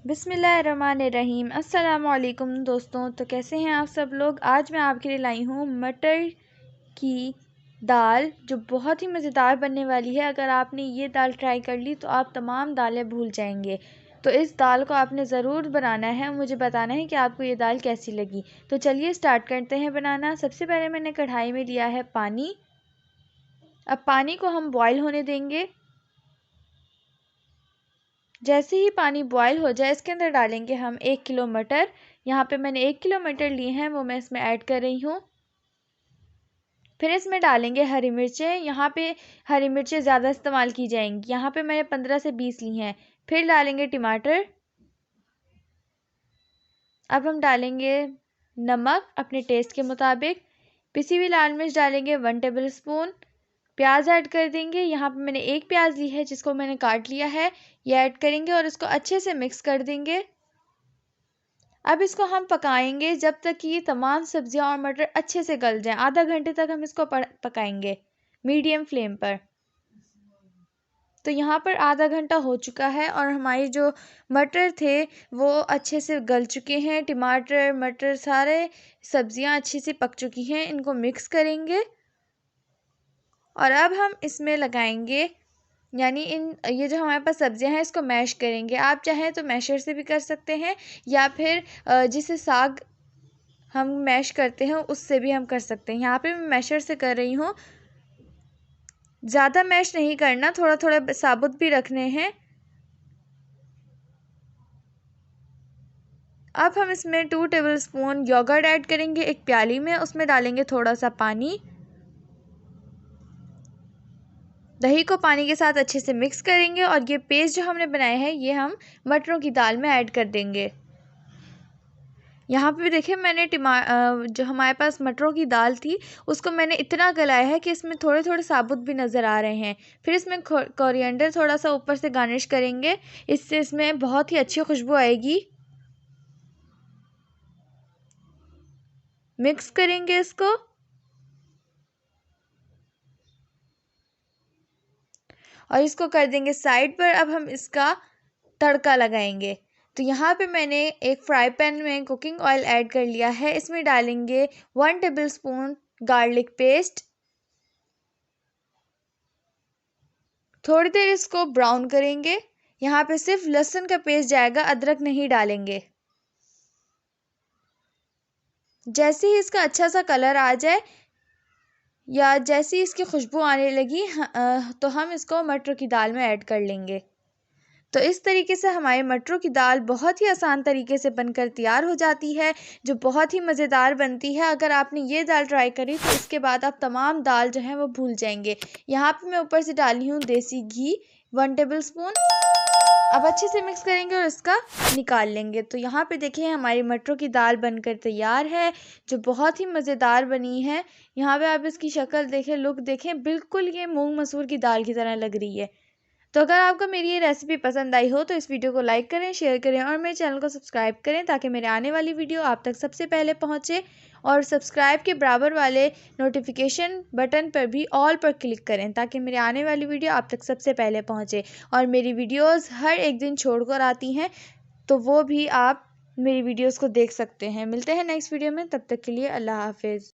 बिस्मिल्लाहिर्रहमानिर्रहीम। अस्सलामुअलैकुम दोस्तों। तो कैसे हैं आप सब लोग। आज मैं आपके लिए लाई हूँ मटर की दाल जो बहुत ही मज़ेदार बनने वाली है। अगर आपने ये दाल ट्राई कर ली तो आप तमाम दालें भूल जाएंगे। तो इस दाल को आपने ज़रूर बनाना है, मुझे बताना है कि आपको ये दाल कैसी लगी। तो चलिए स्टार्ट करते हैं बनाना। सबसे पहले मैंने कढ़ाई में लिया है पानी। अब पानी को हम बॉयल होने देंगे। जैसे ही पानी बॉयल हो जाए इसके अंदर डालेंगे हम 1 किलो मटर। यहाँ पे मैंने 1 किलो मटर लिए हैं, वो मैं इसमें ऐड कर रही हूँ। फिर इसमें डालेंगे हरी मिर्चें। यहाँ पे हरी मिर्चें ज़्यादा इस्तेमाल की जाएंगी, यहाँ पे मैंने 15 से 20 ली हैं। फिर डालेंगे टमाटर। अब हम डालेंगे नमक अपने टेस्ट के मुताबिक। पिसी हुई लाल मिर्च डालेंगे 1 टेबल स्पून। प्याज ऐड कर देंगे। यहाँ पे मैंने एक प्याज ली है जिसको मैंने काट लिया है, ये ऐड करेंगे और इसको अच्छे से मिक्स कर देंगे। अब इसको हम पकाएंगे जब तक कि ये तमाम सब्जियां और मटर अच्छे से गल जाएं। आधा घंटे तक हम इसको पकाएंगे मीडियम फ्लेम पर। तो यहाँ पर आधा घंटा हो चुका है और हमारे जो मटर थे वो अच्छे से गल चुके हैं। टमाटर मटर सारे सब्जियां अच्छी से पक चुकी हैं। इनको मिक्स करेंगे और अब हम इसमें लगाएंगे यानी ये जो हमारे पास सब्जियां हैं इसको मैश करेंगे। आप चाहें तो मैशर से भी कर सकते हैं या फिर जिसे साग हम मैश करते हैं उससे भी हम कर सकते हैं। यहाँ पे मैं मैशर से कर रही हूँ। ज़्यादा मैश नहीं करना, थोड़ा थोड़ा साबुत भी रखने हैं। अब हम इसमें 2 टेबल स्पून योगर्ट ऐड करेंगे एक प्याली में। उसमें डालेंगे थोड़ा सा पानी। दही को पानी के साथ अच्छे से मिक्स करेंगे और ये पेस्ट जो हमने बनाया है ये हम मटरों की दाल में ऐड कर देंगे। यहाँ पे देखिए मैंने जो हमारे पास मटरों की दाल थी उसको मैंने इतना गलाया है कि इसमें थोड़े थोड़े साबुत भी नज़र आ रहे हैं। फिर इसमें कोरिएंडर थोड़ा सा ऊपर से गार्निश करेंगे, इससे इसमें बहुत ही अच्छी खुशबू आएगी। मिक्स करेंगे इसको और इसको कर देंगे साइड पर। अब हम इसका तड़का लगाएंगे। तो यहाँ पे मैंने एक फ्राई पैन में कुकिंग ऑयल ऐड कर लिया है। इसमें डालेंगे 1 टेबल स्पून गार्लिक पेस्ट। थोड़ी देर इसको ब्राउन करेंगे। यहाँ पे सिर्फ लहसुन का पेस्ट जाएगा, अदरक नहीं डालेंगे। जैसे ही इसका अच्छा सा कलर आ जाए या जैसी इसकी खुशबू आने लगी तो हम इसको मटर की दाल में ऐड कर लेंगे। तो इस तरीके से हमारे मटरों की दाल बहुत ही आसान तरीके से बनकर तैयार हो जाती है, जो बहुत ही मज़ेदार बनती है। अगर आपने ये दाल ट्राई करी तो इसके बाद आप तमाम दाल जो है वो भूल जाएंगे। यहाँ पे मैं ऊपर से डाली हूँ देसी घी 1 टेबल स्पून। अब अच्छे से मिक्स करेंगे और इसका निकाल लेंगे। तो यहाँ पे देखिए हमारी मटरों की दाल बनकर तैयार है, जो बहुत ही मज़ेदार बनी है। यहाँ पे आप इसकी शक्ल देखें, लुक देखें, बिल्कुल ये मूंग मसूर की दाल की तरह लग रही है। तो अगर आपको मेरी ये रेसिपी पसंद आई हो तो इस वीडियो को लाइक करें, शेयर करें और मेरे चैनल को सब्सक्राइब करें ताकि मेरे आने वाली वीडियो आप तक सबसे पहले पहुंचे। और सब्सक्राइब के बराबर वाले नोटिफिकेशन बटन पर भी ऑल पर क्लिक करें ताकि मेरे आने वाली वीडियो आप तक सबसे पहले पहुंचे। और मेरी वीडियोस हर एक दिन छोड़कर आती हैं तो वो भी आप मेरी वीडियोस को देख सकते हैं। मिलते हैं नेक्स्ट वीडियो में, तब तक के लिए अल्लाह हाफिज़।